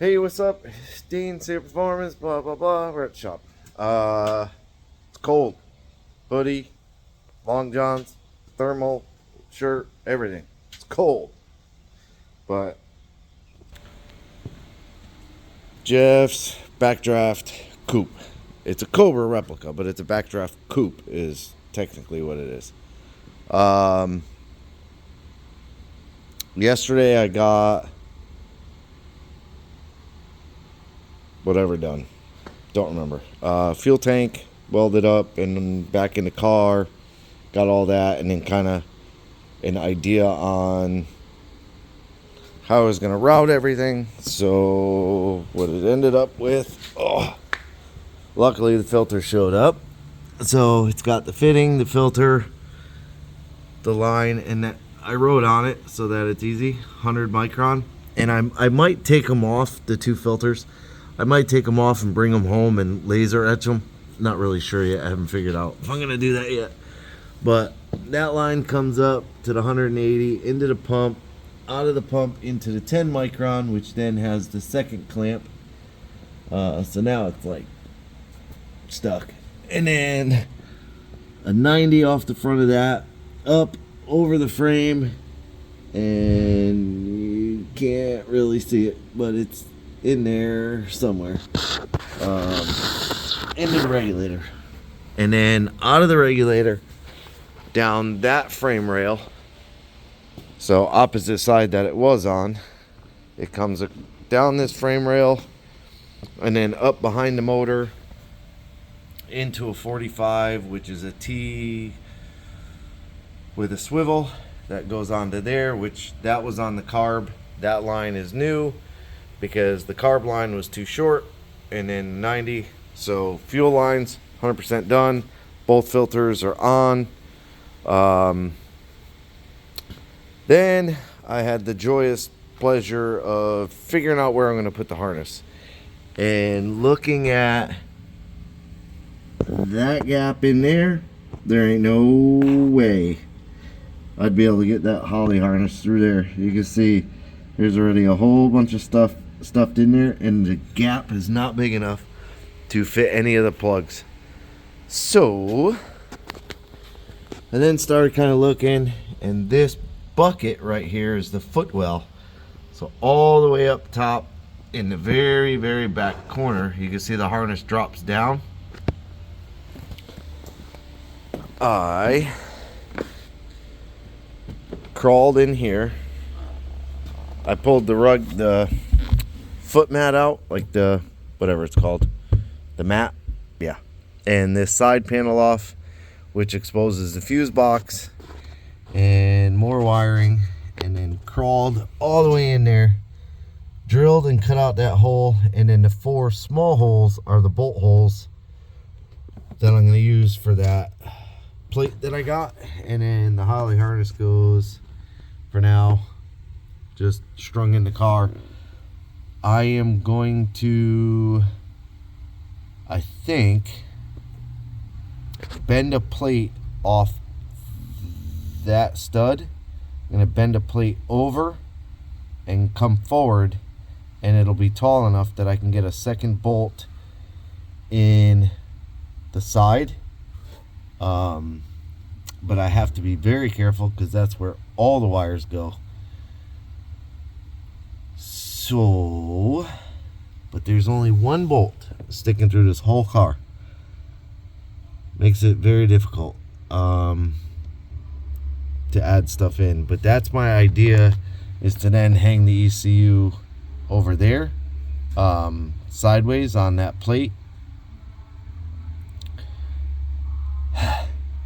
Hey, what's up? Dean, Saber Performance, blah, blah, blah. We're at the shop. It's cold. Hoodie, long johns, thermal, shirt, everything. It's cold. But Jeff's Backdraft coupe. It's a Cobra replica, but it's a Backdraft coupe is technically what it is. Yesterday I got whatever done. Don't remember. Fuel tank welded up and back in the car. Got all that, and then kind of an idea on how I was going to route everything. So what it ended up with, luckily the filter showed up. So it's got the fitting, the filter, the line, and that I wrote on it so that it's easy, 100 micron. And I might take them off, the two filters. I might take them off and bring them home and laser etch them. Not really sure yet. I haven't figured out if I'm going to do that yet. But that line comes up to the 180, into the pump, out of the pump into the 10 micron, which then has the second clamp. So now it's like stuck. And then a 90 off the front of that, up over the frame, and you can't really see it, but it's in there somewhere, into the regulator, and then out of the regulator down that frame rail, so opposite side that it was on, it comes down this frame rail and then up behind the motor into a 45, which is a T with a swivel that goes onto there, which that was on the carb. That line is new because the carb line was too short, and then 90. So fuel lines 100% done, both filters are on. Then I had the joyous pleasure of figuring out where I'm going to put the harness, and looking at that gap in there, there ain't no way I'd be able to get that Holley harness through there. You can see there's already a whole bunch of stuff stuffed in there, and the gap is not big enough to fit any of the plugs. So I then started kind of looking, and this bucket right here is the footwell. So all the way up top in the very, very back corner, you can see the harness drops down. I crawled in here. I pulled the foot mat out, like the whatever it's called, the mat, yeah, and this side panel off, which exposes the fuse box and more wiring, and then crawled all the way in there, drilled and cut out that hole, and then the 4 small holes are the bolt holes that I'm going to use for that plate that I got. And then the Holley harness goes, for now, just strung in the car. I am going to, I think, bend a plate off that stud. I'm going to bend a plate over and come forward, and it'll be tall enough that I can get a second bolt in the side. But I have to be very careful because that's where all the wires go. So, but there's only one bolt sticking through this whole car. Makes it very difficult to add stuff in. But that's my idea, is to then hang the ECU over there, sideways on that plate.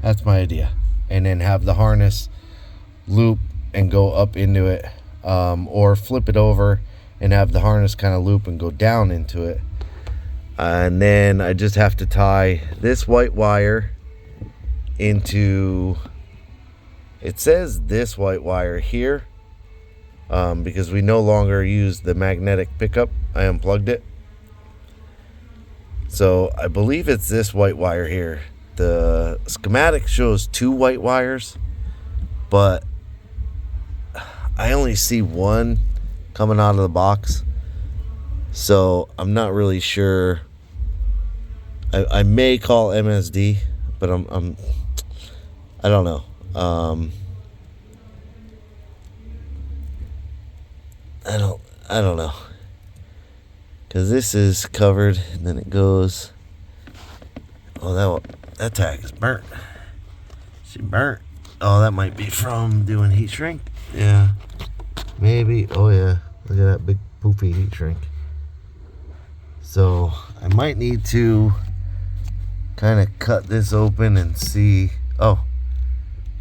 That's my idea. And then have the harness loop and go up into it, or flip it over and have the harness kind of loop and go down into it. And then I just have to tie this white wire into, it says this white wire here, because we no longer use the magnetic pickup. I unplugged it. So I believe it's this white wire here. The schematic shows 2 white wires, but I only see one coming out of the box. So I'm not really sure. I may call MSD, but I don't know. I don't know, because this is covered, and then it goes. Oh, that tag is burnt. She burnt. Oh, that might be from doing heat shrink. Yeah, maybe. Oh yeah, look at that big poopy heat shrink. So I might need to kind of cut this open and see. Oh,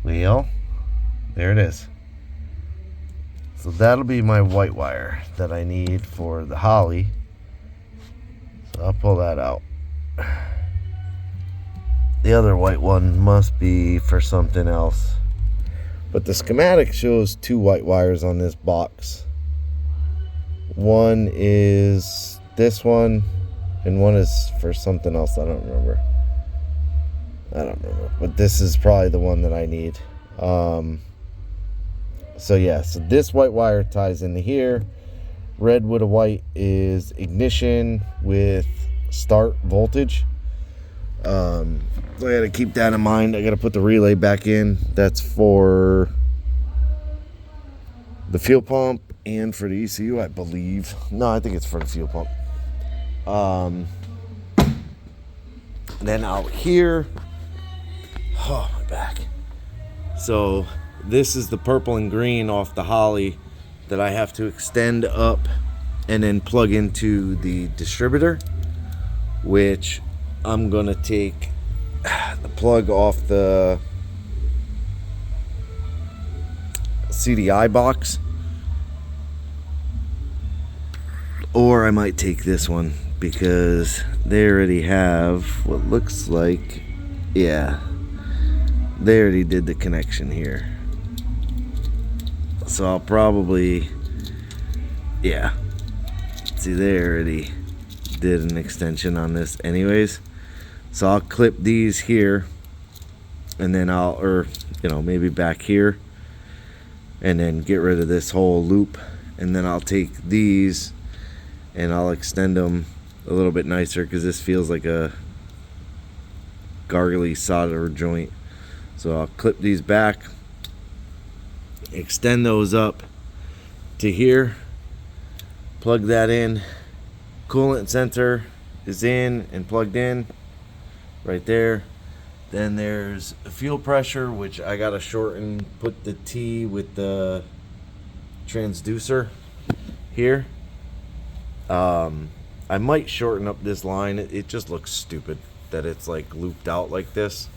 well, there it is. So that'll be my white wire that I need for the Holley. So I'll pull that out. The other white one must be for something else. But the schematic shows 2 white wires on this box. One is this one, and one is for something else. I don't remember. But this is probably the one that I need. So yeah, so this white wire ties into here. Red with a white is ignition with start voltage. So I gotta keep that in mind. I gotta put the relay back in. That's for the fuel pump and for the ECU, I believe. No, I think it's for the fuel pump. Then out here, oh, my back. So this is the purple and green off the Holley that I have to extend up and then plug into the distributor, which I'm gonna take the plug off the CDI box, or I might take this one because they already have what looks like, yeah, they already did the connection here. So I'll probably, yeah, see, they already did an extension on this anyways. So I'll clip these here, and then or maybe back here, and then get rid of this whole loop, and then I'll take these and I'll extend them a little bit nicer, because this feels like a gargly solder joint. So I'll clip these back, extend those up to here, plug that in. Coolant sensor is in and plugged in right there. Then there's a fuel pressure, which I gotta shorten, put the T with the transducer here. I might shorten up this line. It just looks stupid that it's like looped out like this,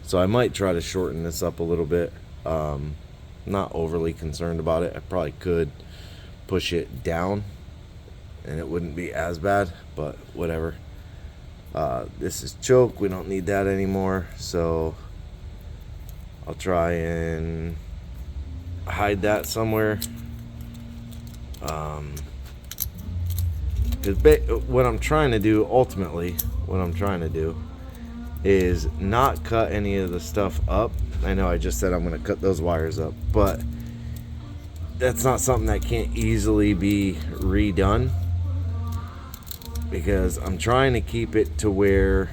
so I might try to shorten this up a little bit. Not overly concerned about it. I probably could push it down and it wouldn't be as bad, but whatever. This is choke. We don't need that anymore, so I'll try and hide that somewhere. What I'm trying to do, ultimately, is not cut any of the stuff up. I know I just said I'm going to cut those wires up, but that's not something that can't easily be redone, because I'm trying to keep it to where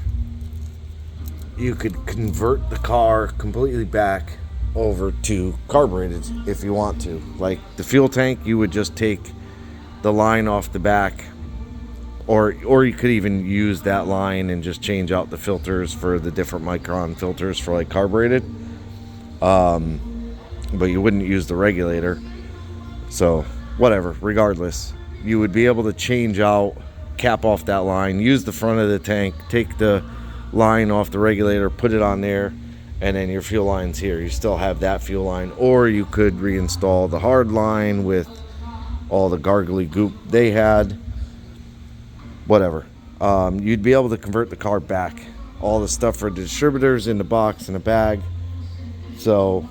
you could convert the car completely back over to carbureted if you want to. Like the fuel tank, you would just take the line off the back, or you could even use that line and just change out the filters for the different micron filters for like carbureted, but you wouldn't use the regulator. So whatever, regardless, you would be able to change out, cap off that line, use the front of the tank, take the line off the regulator, put it on there, and then your fuel line's here. You still have that fuel line. Or you could reinstall the hard line with all the gargly goop they had. Whatever. You'd be able to convert the car back. All the stuff for the distributors in the box in a bag. So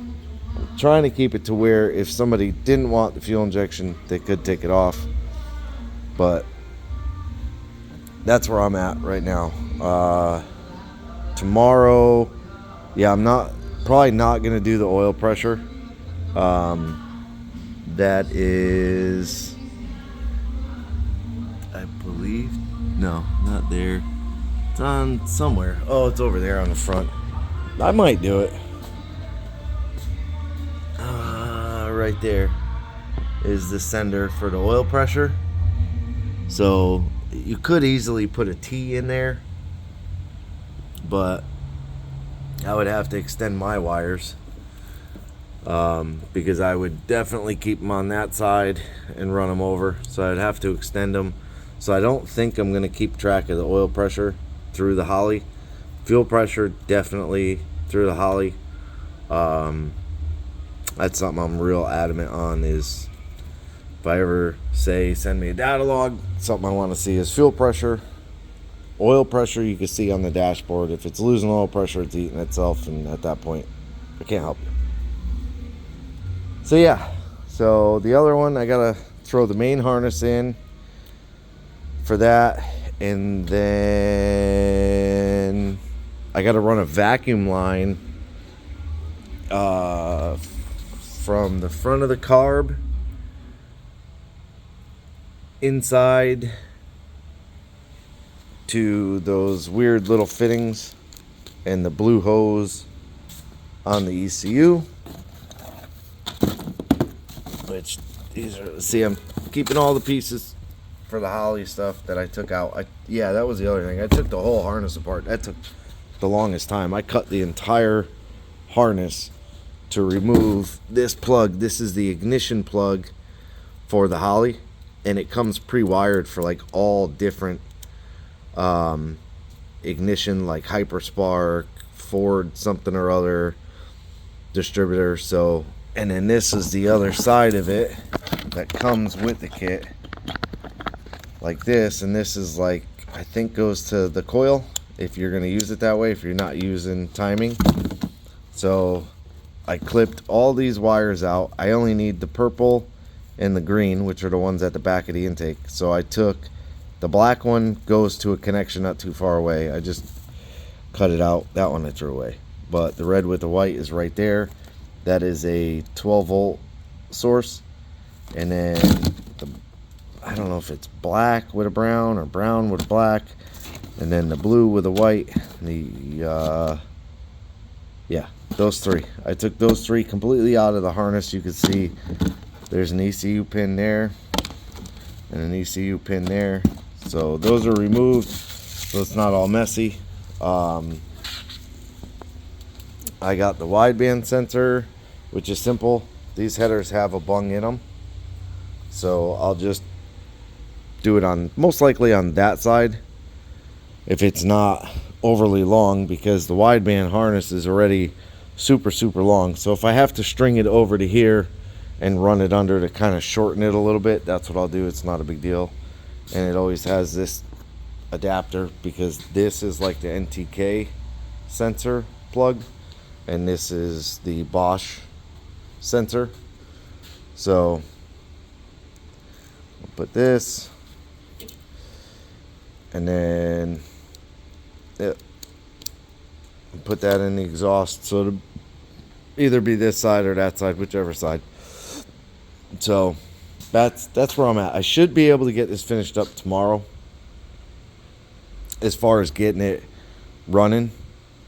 I'm trying to keep it to where if somebody didn't want the fuel injection, they could take it off. But that's where I'm at right now. Tomorrow, yeah, I'm probably not gonna do the oil pressure. That is, I believe. No, not there. It's on somewhere. Oh, it's over there on the front. I might do it. Right there is the sender for the oil pressure. So you could easily put a T in there, but I would have to extend my wires, because I would definitely keep them on that side and run them over. So I'd have to extend them. So I don't think I'm going to keep track of the oil pressure through the Holley. Fuel pressure, definitely through the Holley. That's something I'm real adamant on, is if I ever say send me a data log, something I want to see is fuel pressure. Oil pressure you can see on the dashboard. If it's losing oil pressure, it's eating itself, and at that point I can't help you. So yeah, so the other one, I gotta throw the main harness in for that, and then I gotta run a vacuum line from the front of the carb inside to those weird little fittings and the blue hose on the ECU, which these are, see, I'm keeping all the pieces for the Holley stuff that I took out. Yeah, that was the other thing. I took the whole harness apart. That took the longest time. I cut the entire harness to remove this plug. This is the ignition plug for the Holley, and it comes pre-wired for like all different ignition, like Hyperspark, Ford something or other distributor. So, and then this is the other side of it that comes with the kit, like this, and this is like, I think goes to the coil if you're going to use it that way, if you're not using timing. So I clipped all these wires out. I only need the purple and the green, which are the ones at the back of the intake. So I took the black one, goes to a connection not too far away. I just cut it out. That one I threw away. But the red with the white is right there. That is a 12 volt source. And then I don't know if it's black with a brown or brown with a black. And then the blue with a white. Yeah, those three. I took those three completely out of the harness. You can see there's an ECU pin there and an ECU pin there. So those are removed, so it's not all messy. I got the wideband sensor, which is simple. These headers have a bung in them, so I'll just do it on, most likely on that side, if it's not overly long, because the wideband harness is already super long. So if I have to string it over to here and run it under to kind of shorten it a little bit, that's what I'll do. It's not a big deal. And it always has this adapter, because this is like the NTK sensor plug and this is the Bosch sensor. So I'll put this, and then put that in the exhaust, so it'll either be this side or that side, whichever side. So that's where I'm at. I should be able to get this finished up tomorrow. As far as getting it running,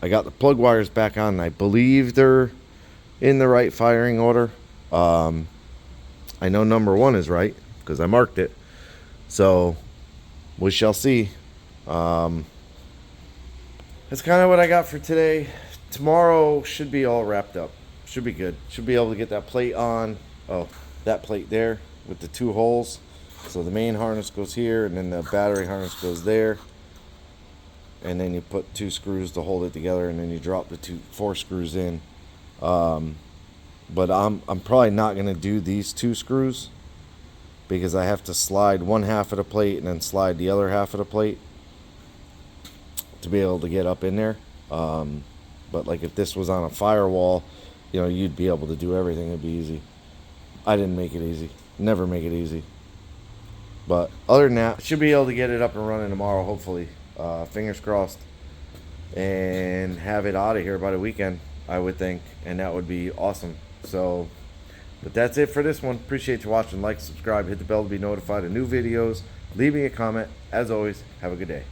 I got the plug wires back on, and I believe they're in the right firing order. I know number 1 is right because I marked it, so we shall see. That's kind of what I got for today. Tomorrow should be all wrapped up. Should be good. Should be able to get that plate on. Oh, that plate there with the 2 holes. So the main harness goes here, and then the battery harness goes there. And then you put 2 screws to hold it together, and then you drop the 4 screws in. But I'm probably not going to do these 2 screws, because I have to slide one half of the plate and then slide the other half of the plate to be able to get up in there. But like if this was on a firewall, you know, you'd be able to do everything. It'd be easy. I didn't make it easy. Never make it easy. But other than that, should be able to get it up and running tomorrow, hopefully. Fingers crossed. And have it out of here by the weekend, I would think. And that would be awesome. So, but that's it for this one. Appreciate you watching. Like, subscribe, hit the bell to be notified of new videos. Leave me a comment. As always, have a good day.